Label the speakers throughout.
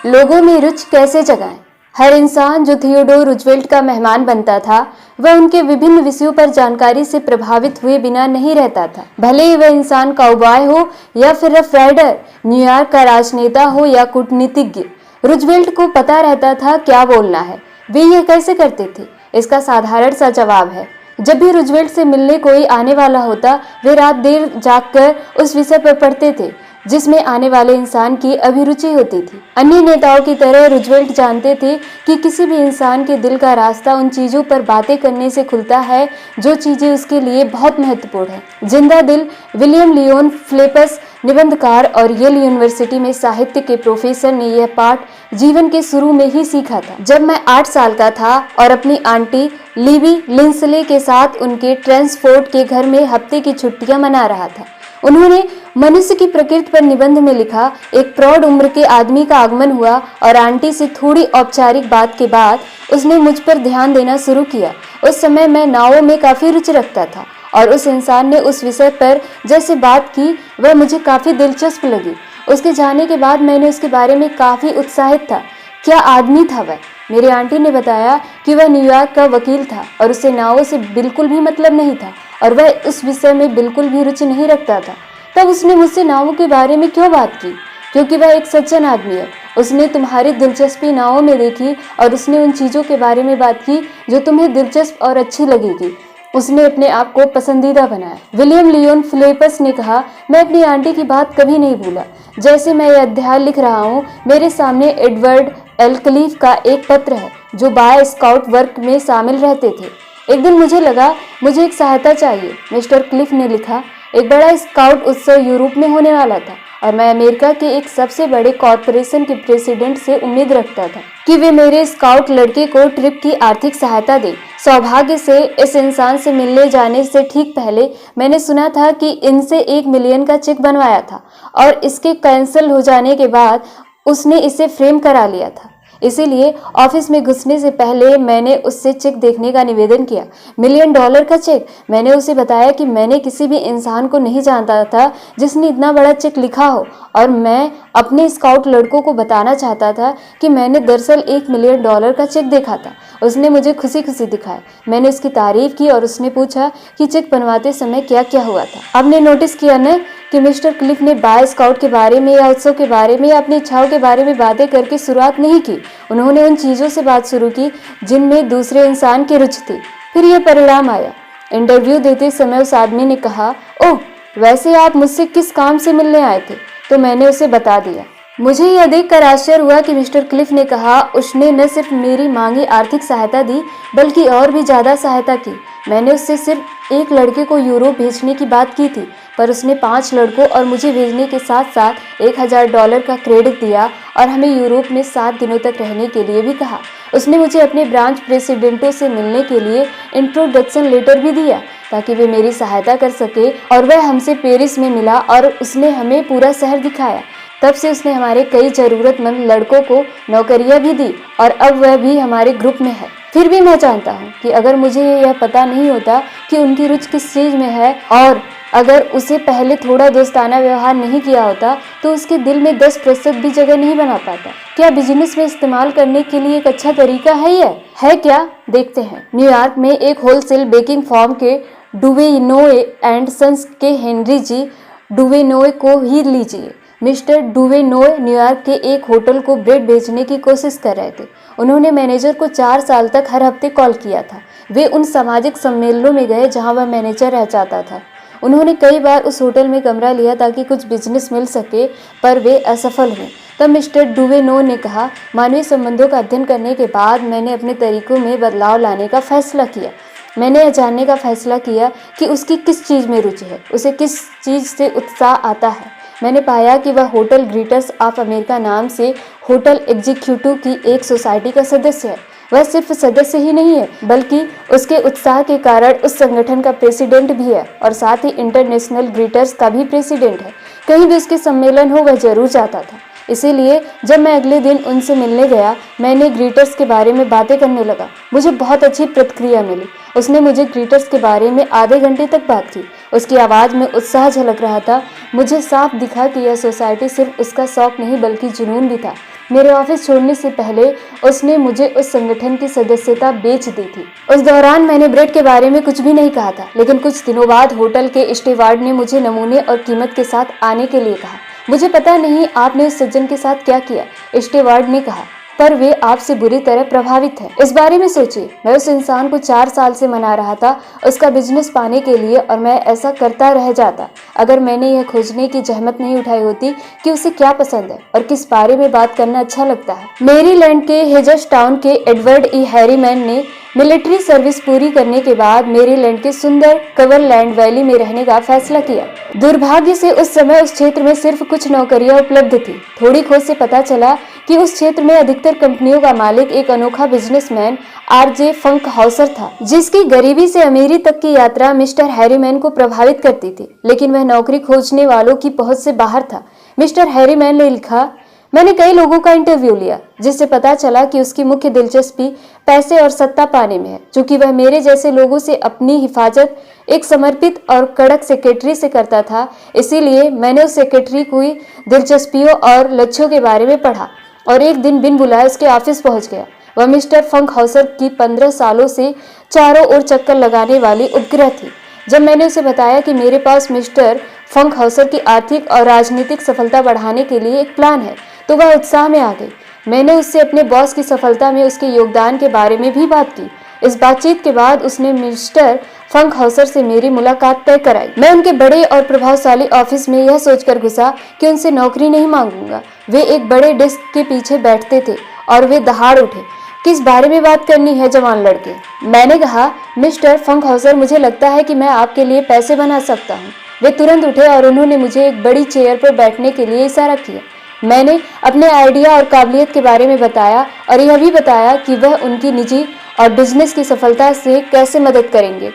Speaker 1: लोगों में रुचि कैसे जगाएं? हर इंसान जो थियोडोर रूजवेल्ट का मेहमान बनता था, वह उनके विभिन्न विषयों पर जानकारी से प्रभावित हुए बिना नहीं रहता था। भले ही वह इंसान काउबॉय हो या फिर रफ राइडर, न्यूयॉर्क का राजनेता हो या कूटनीतिज्ञ, रूजवेल्ट को पता रहता था क्या बोलना है। वे यह कैसे करते थे? इसका साधारण सा जवाब है, जब भी रूजवेल्ट से मिलने कोई आने वाला होता, वे रात देर जागकर उस विषय पर पढ़ते थे जिसमें आने वाले इंसान की अभिरुचि होती थी। अन्य नेताओं की तरह रूजवेल्ट जानते थे कि किसी भी इंसान के दिल का रास्ता उन चीजों पर बातें करने से खुलता है जो चीजें उसके लिए बहुत महत्वपूर्ण हैं। जिंदा दिल विलियम लियोन फ्लेपस, निबंधकार और येल यूनिवर्सिटी में साहित्य के प्रोफेसर, ने यह पाठ जीवन के शुरू में ही सीखा था। जब मैं 8 साल का था और अपनी आंटी लीवी लिंसले के साथ उनके ट्रांसफोर्ट के घर में हफ्ते की छुट्टियां मना रहा था। उन्होंने मनुष्य की प्रकृति पर निबंध में लिखा। एक प्रौढ़ उम्र के आदमी का आगमन हुआ और आंटी से थोड़ी औपचारिक बात के बाद उसने मुझ पर ध्यान देना शुरू किया। उस समय मैं नावों में काफी रुचि रखता था और उस इंसान ने उस विषय पर जैसे बात की वह मुझे काफी दिलचस्प लगी। उसके जाने के बाद मैंने उसके बारे में काफी उत्साहित था। क्या आदमी था वह? मेरी आंटी ने बताया कि वह न्यूयॉर्क का वकील था और उसे नावों से बिल्कुल भी मतलब नहीं था और वह उस विषय में बिल्कुल भी रुचि नहीं रखता था। तब उसने मुझसे नावों के बारे में क्यों बात की? क्योंकि वह एक सज्जन आदमी है। उसने तुम्हारी दिलचस्पी नावों में देखी और उसने उन चीजों के बारे में बात की जो तुम्हें दिलचस्प और अच्छी लगेगी। उसने अपने आप को पसंदीदा बनाया। विलियम लियोन फ्लेपस ने कहा, मैं अपनी आंटी की बात कभी नहीं भूला। जैसे मैं यह अध्याय लिख रहा हूँ, मेरे सामने एडवर्ड एल क्लीफ का एक पत्र है जो बाय स्काउट वर्क में शामिल रहते थे। एक दिन मुझे लगा मुझे एक सहायता चाहिए। मिस्टर क्लिफ ने लिखा, एक बड़ा स्काउट उत्सव यूरोप में होने वाला था और मैं अमेरिका के एक सबसे बड़े कॉरपोरेशन के प्रेसिडेंट से उम्मीद रखता था कि वे मेरे स्काउट लड़के को ट्रिप की आर्थिक सहायता दें। सौभाग्य से इस इंसान से मिलने जाने से ठीक पहले मैंने सुना था कि इनसे 1 मिलियन का चेक बनवाया था और इसके कैंसिल हो जाने के बाद उसने इसे फ्रेम करा लिया था। इसीलिए ऑफिस में घुसने से पहले मैंने उससे चेक देखने का निवेदन किया। $1 मिलियन का चेक। मैंने उसे बताया कि मैंने किसी भी इंसान को नहीं जानता था जिसने इतना बड़ा चेक लिखा हो और मैं अपने स्काउट लड़कों को बताना चाहता था कि मैंने दरअसल $1 मिलियन का चेक देखा था। उसने मुझे खुशी खुशी दिखाया। मैंने उसकी तारीफ की और उसने पूछा कि चेक बनवाते समय क्या क्या हुआ था। आपने नोटिस किया न कि मिस्टर क्लिफ ने बाय स्काउट के बारे में या उत्सव के बारे में या अपनी इच्छाओं के बारे में बातें करके शुरुआत नहीं की। उन्होंने उन चीज़ों से बात शुरू की जिनमें दूसरे इंसान की रुचि थी। फिर यह परिणाम आया। इंटरव्यू देते समय उस आदमी ने कहा, ओह, वैसे आप मुझसे किस काम से मिलने आए थे? तो मैंने उसे बता दिया। मुझे यह देखकर आश्चर्य हुआ कि मिस्टर क्लिफ ने कहा, उसने न सिर्फ मेरी मांगी आर्थिक सहायता दी बल्कि और भी ज़्यादा सहायता की। मैंने उससे सिर्फ एक लड़के को यूरोप भेजने की बात की थी, पर उसने 5 लड़कों और मुझे भेजने के साथ साथ $1000 का क्रेडिट दिया और हमें यूरोप में 7 दिनों तक रहने के लिए भी कहा। उसने मुझे अपने ब्रांच प्रेसिडेंटों से मिलने के लिए इंट्रोडक्शन लेटर भी दिया ताकि वे मेरी सहायता कर सके और वह हमसे पेरिस में मिला और उसने हमें पूरा शहर दिखाया। तब से उसने हमारे कई जरूरतमंद लड़कों को नौकरियां भी दी और अब वह भी हमारे ग्रुप में है। फिर भी मैं जानता हूँ कि अगर मुझे यह पता नहीं होता कि उनकी रुचि किस चीज़ में है और अगर उसे पहले थोड़ा दोस्ताना व्यवहार नहीं किया होता तो उसके दिल में 10% भी जगह नहीं बना पाता। क्या बिजनेस में इस्तेमाल करने के लिए एक अच्छा तरीका है? यह है क्या? देखते हैं। न्यूयॉर्क में एक होलसेल बेकिंग फर्म के डुवेनोए एंड सन्स के हेनरी जी डुवेनोए को ही लीजिए। मिस्टर डुवेनोए न्यूयॉर्क के एक होटल को ब्रेड बेचने की कोशिश कर रहे थे। उन्होंने मैनेजर को 4 साल तक हर हफ्ते कॉल किया था। वे उन सामाजिक सम्मेलनों में गए जहां वह मैनेजर रह जाता था। उन्होंने कई बार उस होटल में कमरा लिया ताकि कुछ बिजनेस मिल सके, पर वे असफल हुए। तब मिस्टर डुवेनो ने कहा, मानवीय संबंधों का अध्ययन करने के बाद मैंने अपने तरीकों में बदलाव लाने का फैसला किया। मैंने यह जानने का फैसला किया कि उसकी किस चीज़ में रुचि है, उसे किस चीज़ से उत्साह आता है। मैंने पाया कि वह होटल ग्रीटर्स ऑफ अमेरिका नाम से होटल एग्जीक्यूटिव की एक सोसाइटी का सदस्य है। वह सिर्फ सदस्य ही नहीं है बल्कि उसके उत्साह के कारण उस संगठन का प्रेसिडेंट भी है और साथ ही इंटरनेशनल ग्रीटर्स का भी प्रेसिडेंट है। कहीं भी उसके सम्मेलन हो वह जरूर जाता था। इसीलिए जब मैं अगले दिन उनसे मिलने गया, मैंने ग्रीटर्स के बारे में बातें करने लगा। मुझे बहुत अच्छी प्रतिक्रिया मिली। उसने मुझे ग्रीटर्स के बारे में आधे घंटे तक बात की। उसकी आवाज़ में उत्साह झलक रहा था। मुझे साफ दिखा कि यह सोसाइटी सिर्फ उसका शौक नहीं बल्कि जुनून भी था। मेरे ऑफिस छोड़ने से पहले उसने मुझे उस संगठन की सदस्यता बेच दी थी। उस दौरान मैंने ब्रेड के बारे में कुछ भी नहीं कहा था, लेकिन कुछ दिनों बाद होटल के स्टीवार्ड ने मुझे नमूने और कीमत के साथ आने के लिए कहा। मुझे पता नहीं आपने उस सज्जन के साथ क्या किया, स्टीवार्ड ने कहा, पर वे आपसे बुरी तरह प्रभावित हैं। इस बारे में सोचिए, मैं उस इंसान को 4 साल से मना रहा था उसका बिजनेस पाने के लिए, और मैं ऐसा करता रह जाता अगर मैंने यह खोजने की जहमत नहीं उठाई होती कि उसे क्या पसंद है और किस बारे में बात करना अच्छा लगता है। मेरीलैंड के हेजर्स टाउन के एडवर्ड ई हैरीमैन ने मिलिट्री सर्विस पूरी करने के बाद मेरीलैंड के सुंदर कवरलैंड वैली में रहने का फैसला किया। दुर्भाग्य से उस समय उस क्षेत्र में सिर्फ कुछ नौकरियां उपलब्ध थी। थोड़ी खोज से पता चला कि उस क्षेत्र में अधिकतर कंपनियों का मालिक एक अनोखा बिजनेसमैन आरजे फंकहाउसर था, जिसकी गरीबी से अमीरी तक की यात्रा मिस्टर हैरीमैन को प्रभावित करती थी, लेकिन वह नौकरी खोजने वालों की पहुंच से बाहर था। मिस्टर हैरीमैन ने लिखा, मैंने कई लोगों का इंटरव्यू लिया जिससे पता चला कि उसकी मुख्य दिलचस्पी पैसे और सत्ता पाने में है। चूंकि वह मेरे जैसे लोगों से अपनी हिफाजत एक समर्पित और कड़क सेक्रेटरी से करता था, इसीलिए मैंने उस सेक्रेटरी की दिलचस्पियों और लक्ष्यों के बारे में पढ़ा और एक दिन बिन बुलाए उसके ऑफिस पहुंच गया। वह मिस्टर फंकहाउसर की 15 सालों से चारों ओर चक्कर लगाने वाली उपग्रह थी। जब मैंने उसे बताया कि मेरे पास मिस्टर फंकहाउसर की आर्थिक और राजनीतिक सफलता बढ़ाने के लिए एक प्लान है, तो वह उत्साह में आ गई। मैंने उससे अपने बॉस की सफलता में उसके योगदान के बारे में भी बात की। इस बातचीत के बाद उसने मिस्टर फंकहाउसर से मेरी मुलाकात तय कराई। मैं उनके बड़े और प्रभावशाली ऑफिस में यह सोचकर घुसा कि उनसे नौकरी नहीं मांगूंगा। वे एक बड़े डेस्क के पीछे बैठते थे और वे दहाड़ उठे, किस बारे में बात करनी है जवान लड़के? मैंने कहा, मिस्टर फंकहाउसर, मुझे लगता है कि मैं आपके लिए पैसे बना सकता हूँ। वे तुरंत उठे और उन्होंने मुझे एक बड़ी चेयर पर बैठने के लिए इशारा किया। मैंने अपने आइडिया और काबिलियत के बारे में बताया और यह भी बताया कि वह उनकी निजी और बिजनेस की सफलता से कैसे मदद करेंगे।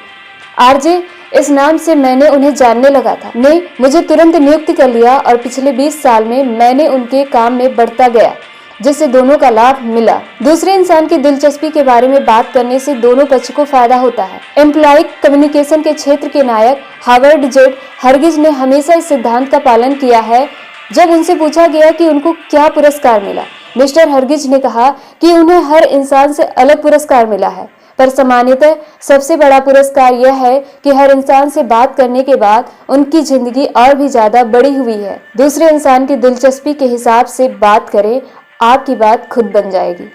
Speaker 1: आरजे, इस नाम से मैंने उन्हें जानने लगा था, ने मुझे तुरंत नियुक्त कर लिया और पिछले 20 साल में मैंने उनके काम में बढ़ता गया, जिससे दोनों का लाभ मिला। दूसरे इंसान की दिलचस्पी के बारे में बात करने से दोनों पक्ष को फायदा होता है। एम्प्लॉय कम्युनिकेशन के क्षेत्र के नायक हावर्ड जेड हरगिज ने हमेशा इस सिद्धांत का पालन किया है। जब उनसे पूछा गया कि उनको क्या पुरस्कार मिला, मिस्टर हरगिज ने कहा कि उन्हें हर इंसान से अलग पुरस्कार मिला है, पर सामान्यतः सबसे बड़ा पुरस्कार यह है कि हर इंसान से बात करने के बाद उनकी जिंदगी और भी ज्यादा बड़ी हुई है। दूसरे इंसान की दिलचस्पी के हिसाब से बात करें, आपकी बात खुद बन जाएगी।